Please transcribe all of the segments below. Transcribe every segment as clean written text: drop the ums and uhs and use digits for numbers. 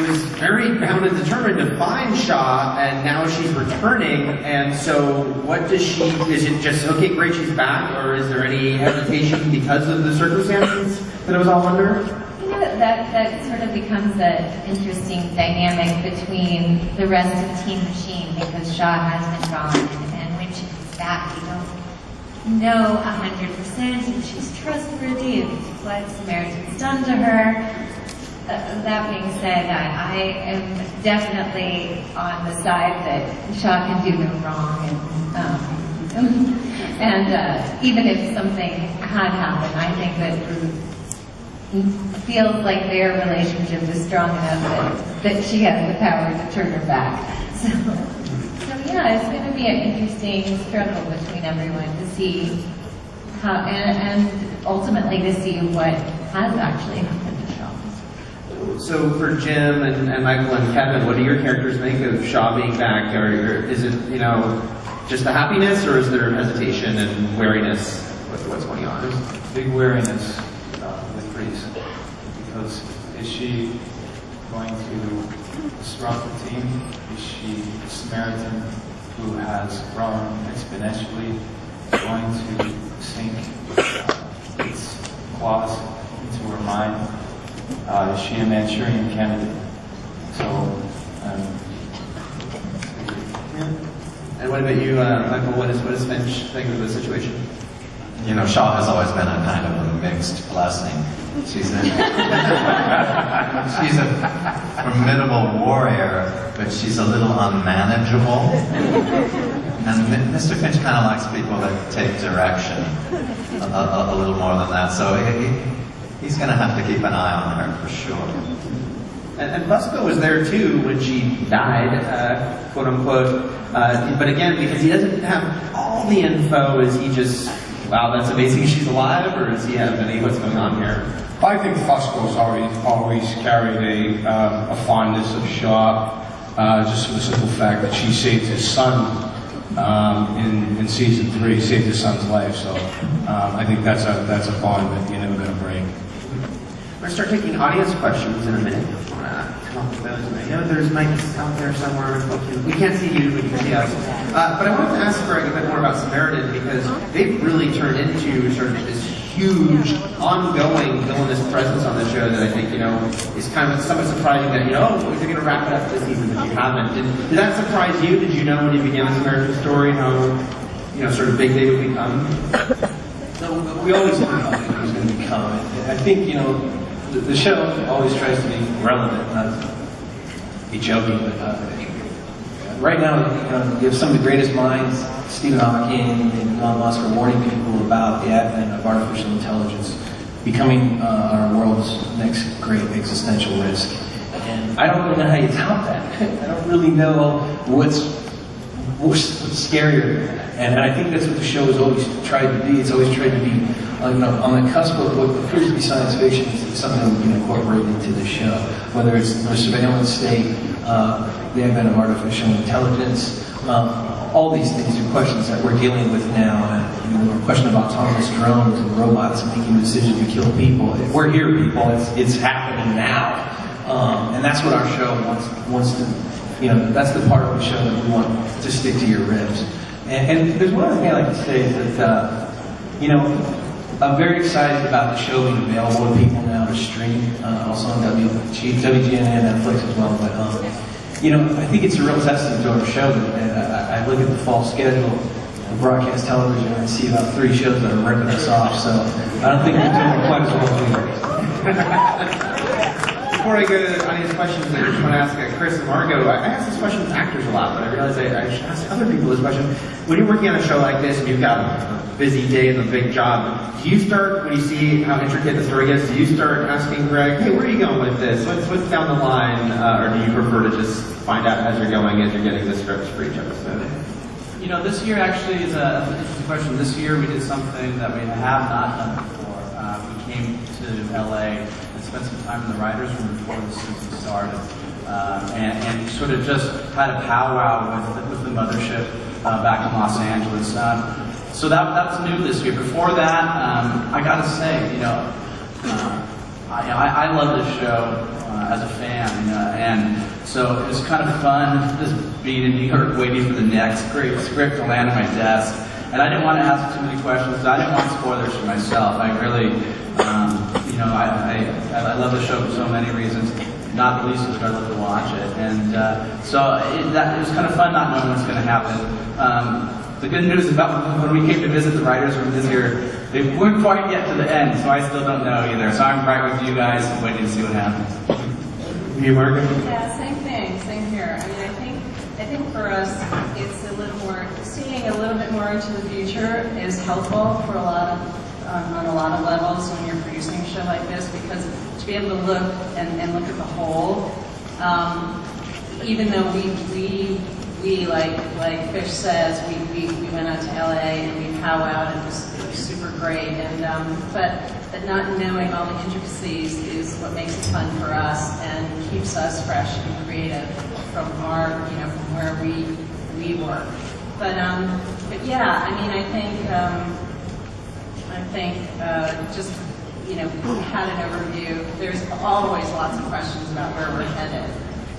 was very bound and determined to find Shaw, and now she's returning, and so what does she, is it just, okay, great, she's back, or is there any hesitation because of the circumstances that it was all under? You know, that sort of becomes an interesting dynamic between the rest of Team Machine, because Shaw has been gone, and when she comes back, you don't know 100% if she's trustworthy, if what Samaritan's done to her. That being said, I am definitely on the side that Shaw can do no wrong, and even if something had happened, I think that it feels like their relationship is strong enough that she has the power to turn her back. So yeah, it's going to be an interesting struggle between everyone to see how, and ultimately to see what has actually happened to Shaw. So for Jim and Michael and Kevin, what do your characters make of Shaw being back? Or is it, you know, just the happiness, or is there hesitation and wariness with what's going on? There's big wariness with Reese, because is she going to disrupt the team? Is she a Samaritan who has grown exponentially, going to sink its claws into her mind? Is she a Manchurian candidate? So, And what about you, Michael? What does Finch think of the situation? You know, Shaw has always been a kind of a mixed blessing. She's a formidable warrior, but she's a little unmanageable. And Mr. Finch kind of likes people that take direction a little more than that. So he's going to have to keep an eye on her for sure. And Busco was there too when she died, quote unquote. But again, because he doesn't have all the info, is he just, wow, that's amazing she's alive, or does he have any, what's going on here? I think Fusco's always carried a fondness of Shaw, just for the simple fact that she saved his son in season 3, saved his son's life. So I think that's a bond that you're never going to break. We're going to start taking audience questions in a minute. Come up with those. I know there's mics out there somewhere. We can't see you, but you can see us. But I wanted to ask Greg a bit more about Samaritan, because they've really turned into sort of this huge, ongoing villainous presence on the show that I think, you know, is kind of somewhat surprising that, you know, oh, they're going to wrap it up this season if you haven't. Did that surprise you? Did you know when you began the Samaritan story how, you know, sort of big they would become? No, we always knew how big it was going to become. I think, you know, the show always tries to be relevant, not be joking, but right now, you have some of the greatest minds, Stephen Hawking and Elon Musk, are warning people about the advent of artificial intelligence becoming our world's next great existential risk. And I don't really know how you top that. I don't really know what's scarier than that. And I think that's what the show has always tried to be. It's always tried to be on the cusp of what appears to be science fiction. It's something that we can incorporate into the show, whether it's the surveillance state, the advent of artificial intelligence, all these things are questions that we're dealing with now. And the question of autonomous drones and robots making decisions to kill people. We're here, people. It's happening now, and that's what our show wants to. You know, that's the part of the show that we want to stick to your ribs. And there's one other thing I'd like to say is that, you know, I'm very excited about the show being available to people now to stream, also on WGN and Netflix as well. But, you know, I think it's a real testament to our show that I look at the fall schedule of broadcast television and I see about 3 shows that are ripping us off. So I don't think we're doing quite as well as we are. Before I go to the audience questions, I just want to ask Chris and Margot. I ask this question to actors a lot, but I realize I should ask other people this question. When you're working on a show like this and you've got a busy day and a big job, do you start, when you see how intricate the story gets, do you start asking Greg, hey, where are you going with this? What's down the line? Or do you prefer to just find out as you're going, as you're getting the scripts for each episode? You know, this year actually is an interesting question. This year we did something that we have not done before. We came to LA and spent some time in the writers' room before the season started, and sort of just had a powwow with the mothership back in Los Angeles. So that was new this year. Before that, I got to say, you know, I I love this show as a fan, and so it was kind of fun just being in New York waiting for the next great script to land on my desk. And I didn't want to ask too many questions. I didn't want spoilers for myself. I really, I love the show for so many reasons. Not the least because I love to watch it. And so it was kind of fun not knowing what's going to happen. The good news about when we came to visit the writers' room this year, they weren't quite yet to the end, so I still don't know either. So I'm right with you guys, waiting to see what happens. You, Margaret? Yeah, same thing, same here. I mean, I think for us, it's a little more, seeing a little bit more into the future is helpful for a lot of, on a lot of levels when you're producing a show like this, because to be able to look and look at the whole, even though we like Fish says, we went out to LA and we powwowed and it was super great, and but not knowing all the intricacies is what makes it fun for us and keeps us fresh and creative from our, from where we work. But yeah, I mean, I think just, we had an overview. There's always lots of questions about where we're headed.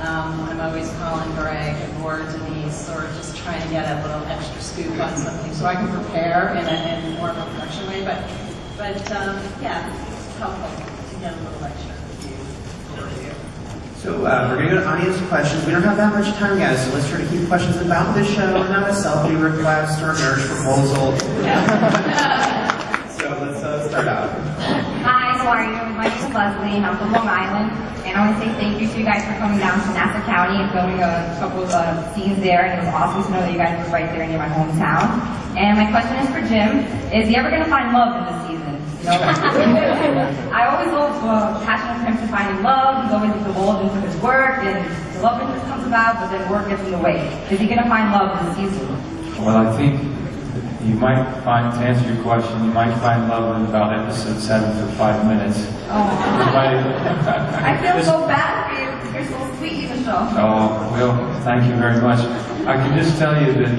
I'm always calling Greg or Denise or just trying to get a little extra scoop on something so I can prepare in more of a production way. But yeah, it's helpful to get a little extra overview. So we're going to go to audience questions. We don't have that much time, guys, so let's try to keep questions about the show, not a selfie request or a marriage proposal. So let's start out. Hi, how are you? My name is Leslie, and I'm from Long Island. And I want to say thank you to you guys for coming down to Nassau County and filming a couple of scenes there. And it was awesome to know that you guys were right there near my hometown. And my question is for Jim: is he ever going to find love in this season? I always love passionate him to finding love. He's always involved into his work, and the love interest comes about, but then work gets in the way. Is he going to find love this season? Well, I think you might find, to answer your question, you might find love in about episode 7 for 5 minutes. I feel so bad for you. You're so sweet in the show. Oh, well, thank you very much. I can just tell you that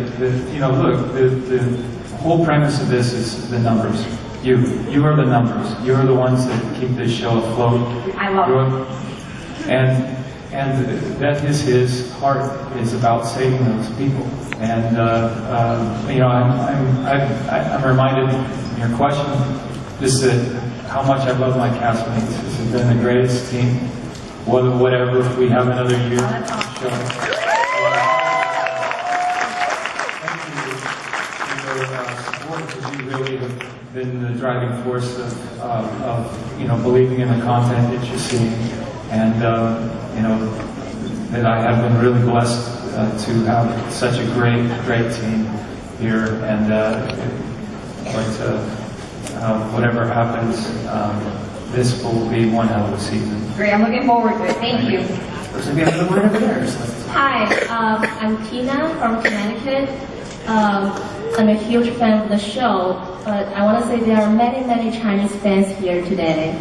look, the whole premise of this is the numbers. You are the numbers. You are the ones that keep this show afloat. I love it. And that is his heart, is about saving those people. And I'm reminded in your question just that how much I love my castmates. This has been the greatest team. Whatever, if we have another year show. Thank you for your support, because you really have been the driving force of believing in the content that you're seeing, and that I have been really blessed to have such a great team here, and whatever happens, this will be one hell of a season. Great, I'm looking forward to it. Thank you. So we have the one over there. Hi, I'm Tina from Connecticut. I'm a huge fan of the show, but I want to say there are many Chinese fans here today.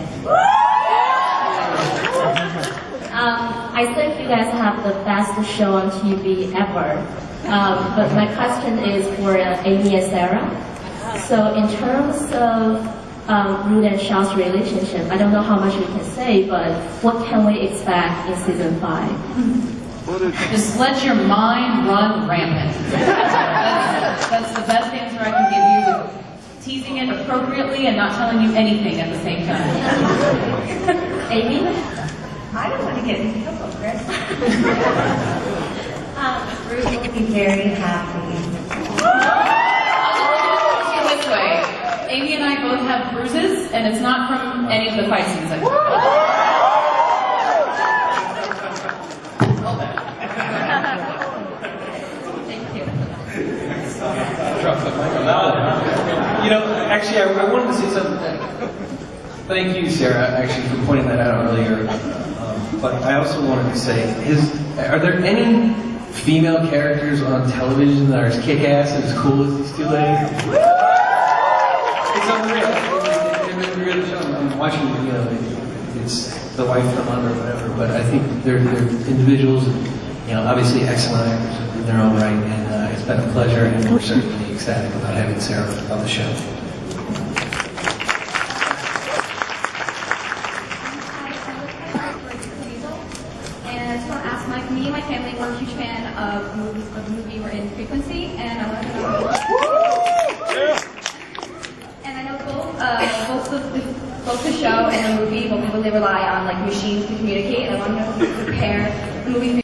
I think you guys have the best show on TV ever. But my question is for Amy and Sarah. So in terms of Ruth and Shaw's relationship, I don't know how much we can say, but what can we expect in season 5? Just let your mind run rampant. That's the best answer I can give you. Teasing it appropriately and not telling you anything at the same time. Amy? I don't want to get in trouble, Chris. Ruth will be very happy. I'll put it this way. Amy and I both have bruises, and it's not from any of the fight scenes I've done. Actually, I wanted to say something. Thank you, Sarah, actually, for pointing that out earlier. But I also wanted to say, are there any female characters on television that are as kick-ass and as cool as these two ladies? It's unreal. They're really show. I'm watching, it's the wife from under or whatever, but I think they're individuals, and, obviously excellent actors in their own right, and it's been a pleasure, and we're certainly ecstatic about having Sarah on the show. me and my family were a huge fan of the movie We're in Frequency, and I wanted to know. And I know both the show and the movie will heavily rely on like machines to communicate, and I want to know if you compare the movie